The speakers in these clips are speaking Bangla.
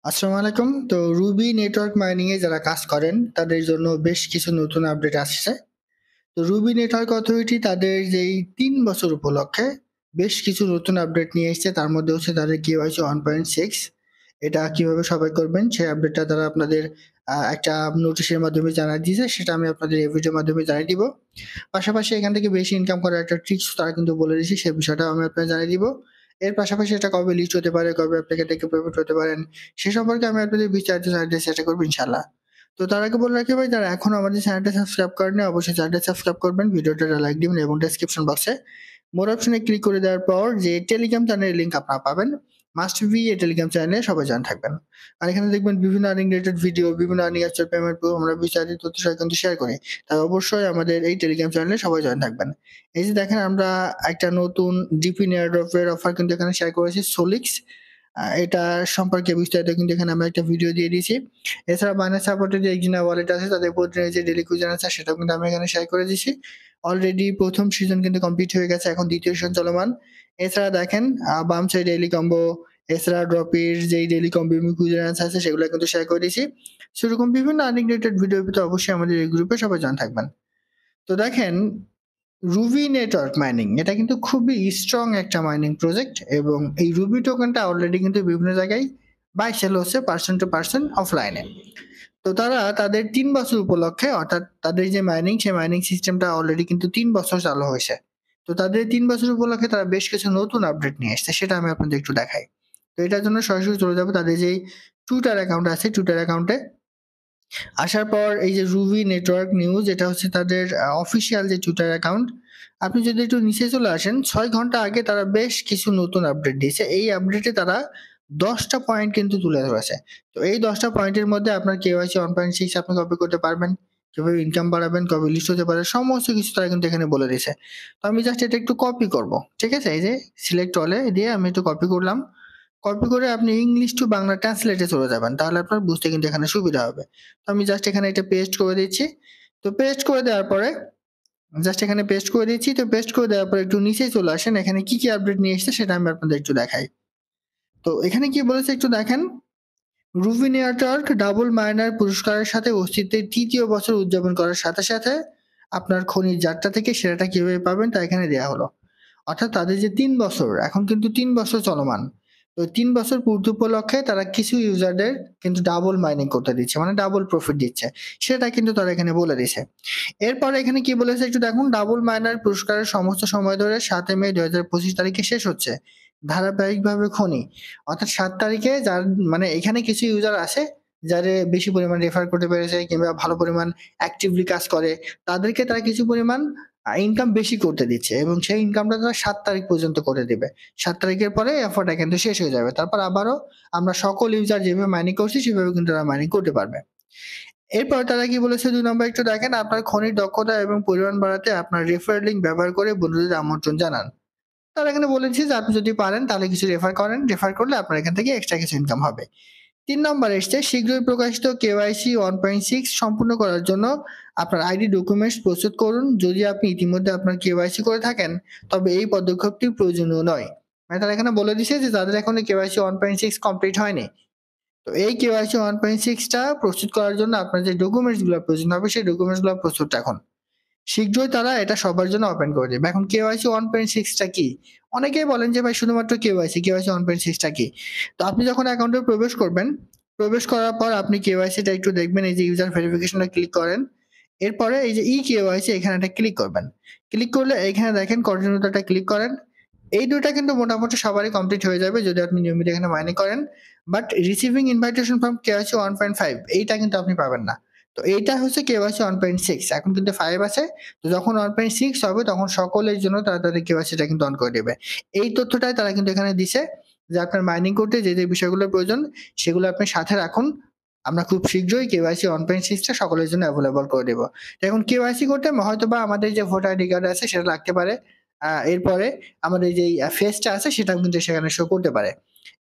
আসসালামু আলাইকুম। তো রুবি নেটওয়ার্ক মাইনিং এ যারা কাজ করেন তাদের জন্য বেশ কিছু নতুন আপডেট আসছে। তো রুবি নেটওয়ার্ক অথরিটি তাদের যেই ৩ বছর উপলক্ষে বেশ কিছু নতুন আপডেট নিয়ে এসেছে। তার মধ্যে হচ্ছে তাদের KYC 1.6 এটা কিভাবে সবাই করবেন সেই আপডেটটা তারা আপনাদের একটা নোটিশের মাধ্যমে জানায় দিয়েছে। সেটা আমি আপনাদের এই ভিডিওর মাধ্যমে জানিয়ে দিব। পাশাপাশি এখান থেকে বেশি ইনকাম করার একটা ট্রিক্স তারা কিন্তু বলে দিয়েছে, সেই বিষয়টাও আমি আপনাদের জানিয়ে দিব। এর পাশাপাশি এটা কবে লিস্ট হতে পারে, কবে আপনি এটা থেকে প্রফিট হতে পারেন, সে সম্পর্কে আমি আপনাদের বিস্তারিত জানাতে চেষ্টা করব ইনশাআল্লাহ। তো তার আগে বলে রাখি ভাই, যারা এখনো আমাদের চ্যানেলটা সাবস্ক্রাইব করেনি অবশ্যই চ্যানেলটা সাবস্ক্রাইব করবেন, ভিডিওটা লাইক দিবেন এবং ডেসক্রিপশন বক্সে মোর অপশনে ক্লিক করে দেওয়ার পর যে টেলিগ্রাম চ্যানেলের লিংক আপনারা পাবেন, মাস্ট বি এই টেলিগ্রাম চ্যানেলে সবাই জয়েন থাকবেন। আর এখানে দেখবেন বিভিন্ন আর্নিং রিলেটেড ভিডিও, বিভিন্ন আর্নিং অ্যাকচুয়াল পেমেন্ট প্রুফ আমরা বিস্তারিত তথ্য সহ কিন্তু শেয়ার করি। তাই অবশ্যই আমাদের এই টেলিগ্রাম চ্যানেলে সবাই জয়েন থাকবেন। এই যে দেখেন আমরা একটা নতুন ডিপি এয়ারড্রপের অফার কিন্তু এখানে শেয়ার করেছি, সোলিক্স। এটা সম্পর্কে বিস্তারিত কিন্তু এখানে আমরা একটা ভিডিও দিয়ে দিয়েছি। এছাড়া বাইন্যান্স সাপোর্টেড যে এক্সিনা ওয়ালেট আছে তাদের প্রতিদিনের যে ডেইলি কুইজন আছে সেটাও কিন্তু আমি এখানে শেয়ার করে দিয়েছি। অলরেডি প্রথম সিজন কিন্তু কমপ্লিট হয়ে গেছে, এখন দ্বিতীয় সিজন চলমান। এছাড়া দেখেন বাম সাইড ডেইলি কম্বো, এছাড়া ড্রপের যেই ডেইলি কম্বো কুইজন আছে সেগুলো কিন্তু শেয়ার করে দিয়েছি। সেরকম বিভিন্ন আর্নিং রিলেটেড ভিডিও পেতে অবশ্যই আমাদের এই গ্রুপে সবাই জয়েন থাকবেন। তো দেখেন, রুবি নেটওয়ার্ক মাইনিং এটা কিন্তু খুবই স্ট্রং একটা মাইনিং প্রজেক্ট এবং এই রুবি টোকেনটা অলরেডি কিন্তু বিভিন্ন জায়গায় বাই সেল হচ্ছে পার্সন টু পার্সন অফলাইনে। তো তারা তাদের ৩ বছর উপলক্ষে, অর্থাৎ তাদের যে মাইনিং সেই মাইনিং সিস্টেমটা অলরেডি কিন্তু ৩ বছর চালু হয়েছে। তো তাদের ৩ বছর উপলক্ষে তারা বেশ কিছু নতুন আপডেট নিয়ে এসেছে, সেটা আমি আপনাদের একটু দেখাই। তো এটার জন্য সরাসরি চলে যাবো তাদের যেই টুইটার অ্যাকাউন্ট আছে, টুইটার অ্যাকাউন্টে আসার পর এই যে রুবি নেটওয়ার্ক নিউজ, এটা হচ্ছে তাদের অফিসিয়াল যে টুইটার অ্যাকাউন্ট। আপনি যদি একটু নিচে চলে আসেন, ৬ ঘন্টা আগে তারা বেশ কিছু নতুন আপডেট দিয়েছে। এই আপডেটে তারা ১০টা পয়েন্ট কিন্তু তুলে ধরেছে। তো এই ১০টা পয়েন্টের মধ্যে আপনার KYC 1.6 আপনি কপি করতে পারবেন, কিভাবে ইনকাম বাড়াবেন, কবে লিস্ট হতে পারে, সমস্ত কিছু তারা কিন্তু এখানে বলে দিয়েছে। তো আমি জাস্ট এটা একটু কপি করব। ঠিক আছে? এই যে সিলেক্ট অলে দিয়ে আমি একটু কপি করলাম। কপি করে আপনি ইংলিশ টু বাংলা ট্রান্সলেটে চলে যাবেন। তাহলে আপনার বুঝতে কিন্তু এখানে সুবিধা হবে। তো আমি জাস্ট এখানে এটা পেস্ট করে দিচ্ছি। তো পেস্ট করে দেওয়ার পরে জাস্ট এখানে পেস্ট করে দিচ্ছি। তো পেস্ট করে দেওয়ার পরে একটু নিচে চলে আসেন। এখানে কি আপডেট নিয়ে এসেছে সেটা আমি আপনাদের একটু দেখাই। তো এখানে কি বলেছে একটু দেখেন। রুবি নেটওয়ার্ক ডাবল মাইনার পুরস্কারের সাথে অস্তিত্বের ৩য় বছর উদযাপন করার সাথে, সাথে আপনার খনির যাত্রা থেকে সেরাটা কিভাবে পাবেন তা এখানে দেয়া হলো। অর্থাৎ তাদের যে ৩ বছর, এখন কিন্তু ৩ বছর চলমান। তো ৩ বছর পূর্তি উপলক্ষে তারা কিছু ইউজারদের কিন্তু ডাবল মাইনিং করতে দিচ্ছে, মানে ডাবল প্রফিট দিচ্ছে। সেটা কিন্তু তারা এখানে বলে দিছে। এরপরে এখানে কি বলেছে একটু দেখুন, ডাবল মাইনার পুরস্কারের সমস্ত সময় ধরে ৭ মে ২০২৫ তারিখে শেষ হচ্ছে। ধারাবাহিকভাবে খনি। অর্থাৎ ৭ তারিখে যার মানে এখানে কিছু ইউজার আছে যারা বেশি পরিমাণ রেফার করতে পেরেছে কিংবা ভালো পরিমাণ অ্যাক্টিভলি কাজ করে, তাদেরকে তারা কিছু পরিমাণ ইনকাম বেশি করতে দিচ্ছে এবং সেই ইনকামটা তারা ৭ তারিখ পর্যন্ত করে দিবে। ৭ তারিখের পরে এফার্টটা কিন্তু শেষ হয়ে যাবে। তারপর আবারও আমরা সকল ইউজার যেভাবে মাইনিং করছি সেভাবে কিন্তু তারা মাইনিং করতে পারবে। এরপর তারা কি বলেছে ২ নম্বর একটু দেখেন, আপনার খনির দক্ষতা এবং পরিমাণ বাড়াতে আপনার রেফারেল লিংক ব্যবহার করে বন্ধুদের আমন্ত্রণ জানান। তারা এখানে বলেছে যে আপনি যদি পারেন তাহলে কিছু রেফার করেন। রেফার করলে আপনার এখান থেকে এক্সট্রা কিছু ইনকাম হবে। ৩ নম্বর এসছে শীঘ্রই প্রকাশিত কেওয়াইসি 1.6 সম্পূর্ণ করার জন্য আপনার আইডি ডকুমেন্টস প্রস্তুত করুন। যদি আপনি ইতিমধ্যে আপনার কেওয়াইসি করে থাকেন তবে এই পদক্ষেপটি প্রয়োজনীয় নয়। মানে তারা এখানে বলে দিছে যে যাদের এখনো কেওয়াইসি 1.6 কমপ্লিট হয়নি, তো এই কেওয়াইসি 1.6 টা প্রস্তুত করার জন্য আপনার যে ডকুমেন্টস গুলো প্রয়োজন হবে সেই ডকুমেন্টস গুলো প্রস্তুত রাখুন। শীঘ্রই তারা এটা সবার জন্য ওপেন করে দেবে। এখন কেওয়াইসি 1.6 টা কি? অনেকেই বলেন যে ভাই শুধুমাত্র কেওয়াইসি 1.6 টা কি? তো আপনি যখন অ্যাকাউন্টে প্রবেশ করবেন, প্রবেশ করার পর আপনি কেওয়াইসি টা একটু দেখবেন, এই যে ইউজার ভেরিফিকেশন এ ক্লিক করেন। এরপরে এই যে কেওয়াইসি এখানে একটা ক্লিক করবেন। ক্লিক করলে এখানে দেখেন কন্টিনিউ টা ক্লিক করেন। এই ২ টা কিন্তু মোটামুটি সবারই কমপ্লিট হয়ে যাবে যদি আপনি নিয়মিত এখানে মাইনিং করেন। But receiving invitation from KYC 1.5 এইটা কিন্তু আপনি পাবেন না। তো এইটা হচ্ছে কেওয়াইসি 1.6, এখন কিন্তু 5 আছে। তো যখন 1.6 হবে তখন সকলের জন্য তারা তাদের কেওয়াইসিটা কিন্তু অন করে দেবে। এই তথ্যটাই তারা কিন্তু এখানে দিছে যে আপনার মাইনিং করতে যে বিষয়গুলোর প্রয়োজন সেগুলো আপনি সাথে রাখুন। আমরা খুব শীঘ্রই কেওয়াইসি 1.6 টা সকলের জন্য এভেইলেবল করে দেব। তো এখন কেওয়াইসি করতে হয়তোবা আমাদের যে ভোটার আইডি কার্ড আছে সেটা লাগতে পারে। এরপরে আমাদের যেই ফেসটা আছে সেটাও কিন্তু সেখানে শো করতে পারে।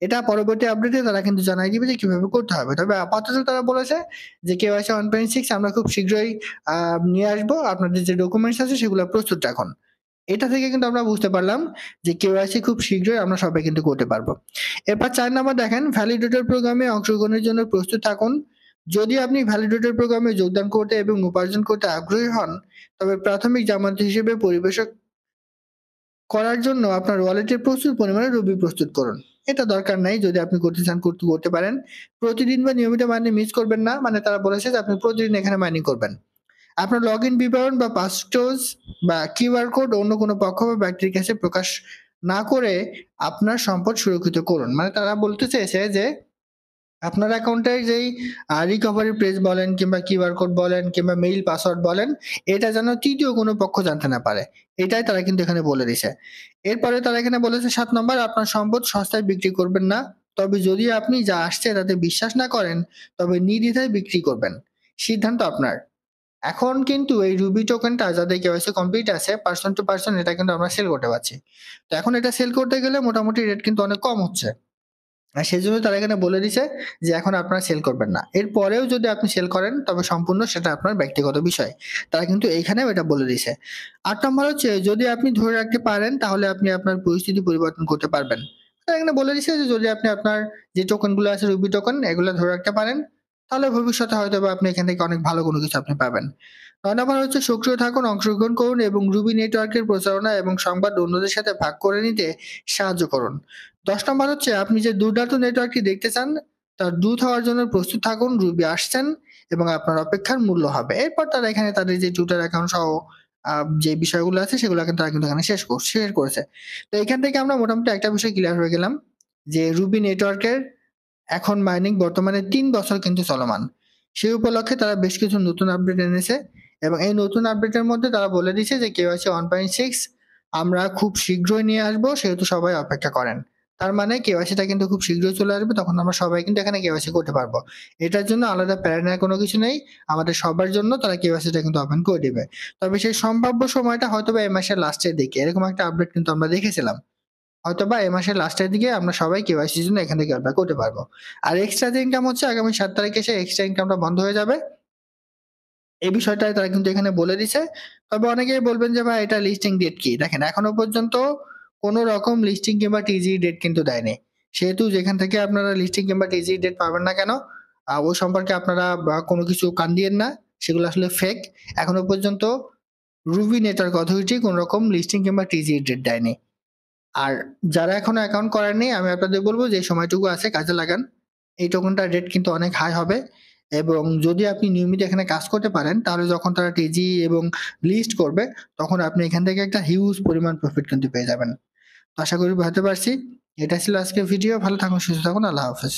এটা পরবর্তী আপডেটে তারা কিন্তু জানায় দিবে যে কিভাবে করতে হবে। তবে আপাতত তারা বলেছে যে কেওয়াইসি 1.6 আমরা খুব শীঘ্রই নিয়ে আসবো। আপনাদের যে ডকুমেন্টস আছে সেগুলো প্রস্তুত রাখুন। এটা থেকে কিন্তু আমরা বুঝতে পারলাম যে কেওয়াইসি খুব শীঘ্রই আমরা সবাই কিন্তু করতে পারবো। এরপর ৪ নাম্বার দেখেন, ভ্যালিডেটর প্রোগ্রামে অংশগ্রহণের জন্য প্রস্তুত থাকুন। যদি আপনি ভ্যালিডেটর প্রোগ্রামে যোগদান করতে এবং উপার্জন করতে আগ্রহী হন, তবে প্রাথমিক জামানত হিসেবে পরিবেশক করার জন্য আপনার ওয়ালেটে প্রচুর পরিমাণে রুবি প্রস্তুত করুন। এটা দরকার নাই, যদি আপনি করতে চান করতে পারেন। প্রতিদিন বা নিয়মিত মাইনিং মিস করবেন না। মানে তারা বলেছে যে আপনি প্রতিদিন এখানে মাইনিং করবেন। আপনার লগইন বিবরণ বা পাসওয়ার্ড বা কিউআর কোড অন্য কোনো পক্ষ বা ব্যক্তির কাছে প্রকাশ না করে আপনার সম্পদ সুরক্ষিত করুন। মানে তারা বলতে চেয়েছে যে আপনার অ্যাকাউন্টের যেই রিকভারি পেজ বলেন কিংবা কিউআর কোড বলেন কিংবা মেইল পাসওয়ার্ড বলেন, এটা যেন তৃতীয় কোনো পক্ষ জানতে না পারে। এটাই তারা কিন্তু এখানে বলে দিছে। এরপরে তারা এখানে বলেছে ৭ নম্বর, আপনার সম্পদ সস্তায় বিক্রি করবেন না। তবে যদি আপনি যা আসছে তাতে বিশ্বাস না করেন, তবে নির্দ্বিধায় বিক্রি করবেন। সিদ্ধান্ত আপনার। এখন কিন্তু এই রুবি টোকেনটা যাদের কেওয়াইসি কমপ্লিট আছে, পারসন টু পারসন এটা কিন্তু আমরা সেল করতে পারছি। তো এখন এটা সেল করতে গেলে মোটামুটি রেট কিন্তু অনেক কম হচ্ছে। আর সেজন্য তারা এখানে বলে দিছে যে এখন আপনারা সেল করবেন না। এরপরেও যদি আপনি সেল করেন তবে সম্পূর্ণ সেটা আপনার ব্যক্তিগত বিষয়। তারা কিন্তু এইখানেও এটা বলে দিছে। ৮ নম্বর হচ্ছে, যদি আপনি ধরে রাখতে পারেন তাহলে আপনি আপনার পরিস্থিতি পরিবর্তন করতে পারবেন। তারা এখানে বলে দিছে যে যদি আপনি আপনার যে টোকেনগুলো আছে রুবি টোকেন এগুলো ধরে রাখতে পারেন, তাহলে ভবিষ্যতে হয়তোবা আপনি এখান থেকে অনেক ভালো কোনো কিছু আপনি পাবেন। ৯ নম্বর হচ্ছে, সক্রিয় থাকুন, অংশগ্রহণ করুন এবং রুবি নেটওয়ার্কের প্রচারণা এবং সংবাদ অন্যদের সাথে ভাগ করে নিতে সাহায্য করুন। ১০ নম্বর হচ্ছে, আপনি যে দুর্দান্ত নেটওয়ার্কটি দেখতে চান তার দূত হওয়ার জন্য প্রস্তুত থাকুন। রুবি আসছেন এবং আপনার অপেক্ষার মূল্য হবে। এরপর তারা এখানে তাদের যে টুইটার অ্যাকাউন্ট সহ যে বিষয়গুলো আছে সেগুলো কিন্তু তারা কিন্তু এখানে শেয়ার করেছে। তো এখান থেকে আমরা মোটামুটি একটা বিষয় ক্লিয়ার হয়ে গেলাম যে রুবি নেটওয়ার্কের এখন মাইনিং বর্তমানে ৩ বছর কিন্তু চলমান। সেই উপলক্ষে তারা বেশ কিছু নতুন আপডেট এনেছে এবং এই নতুন আপডেটের মধ্যে তারা বলে দিয়েছে যে কেওয়াইসি 1.6 আমরা খুব শীঘ্রই নিয়ে আসবো, সেহেতু সবাই অপেক্ষা করেন। তার মানে কেওয়াইসিটা কিন্তু খুব শীঘ্রই চলে আসবে, তখন আমরা সবাই কিন্তু এখানে কেওয়াইসি করতে পারবো। এটার জন্য আলাদা প্যারা নেওয়ার কোনো কিছু নেই। আমাদের সবার জন্য তারা কেওয়াইসিটা কিন্তু ওপেন করে দিবে। তবে সেই সম্ভাব্য সময়টা হয়তোবা এই মাসের লাস্টের দিকে, এরকম একটা আপডেট কিন্তু আমরা দেখেছিলাম। হয়তোবা এই মাসের লাস্টের দিকে আমরা সবাই কেওয়াইসির জন্য এখান থেকে অ্যাপ্লাই করতে পারবো। আর এক্সট্রা যে ইনকাম হচ্ছে আগামী ৭ তারিখে এসে এক্সট্রা ইনকামটা বন্ধ হয়ে যাবে। এই বিষয়টাই তারা কিন্তু এখানে বলে দিছে। তবে অনেকেই বলবেন যে ভাই এটা লিস্টিং ডেট কি? দেখেন এখনো পর্যন্ত কোন রকম লিস্টিং কিংবা টিজি ডেট কিন্তু দেয়নি। সেহেতু যেখান থেকে আপনারা লিস্টিং কিংবা টিজি ডেট পাবেন না কেন, ওই সম্পর্কে আপনারা কোনো কিছু কান দিয়েন না। সেগুলো আসলে ফেক। এখনো পর্যন্ত রুবি নেটওয়ার্ক অথরিটি কোন রকম লিস্টিং কিংবা টিজি ডেট দেয়নি। আর যারা এখনো অ্যাকাউন্ট করেননি, আমি আপনাদের বলবো যে সময়টুকু আছে কাজে লাগান। এই টোকেনটার রেট কিন্তু অনেক হাই হবে এবং যদি আপনি নিয়মিত এখানে কাজ করতে পারেন তাহলে যখন তারা টিজি এবং লিস্ট করবে তখন আপনি এখান থেকে একটা হিউজ পরিমাণ প্রফিট কিন্তু পেয়ে যাবেন। তো আশা করি বুঝাতে পারছি। এটা ছিল আজকের ভিডিও। ভালো থাকুন, সুস্থ থাকুন। আল্লাহ হাফেজ।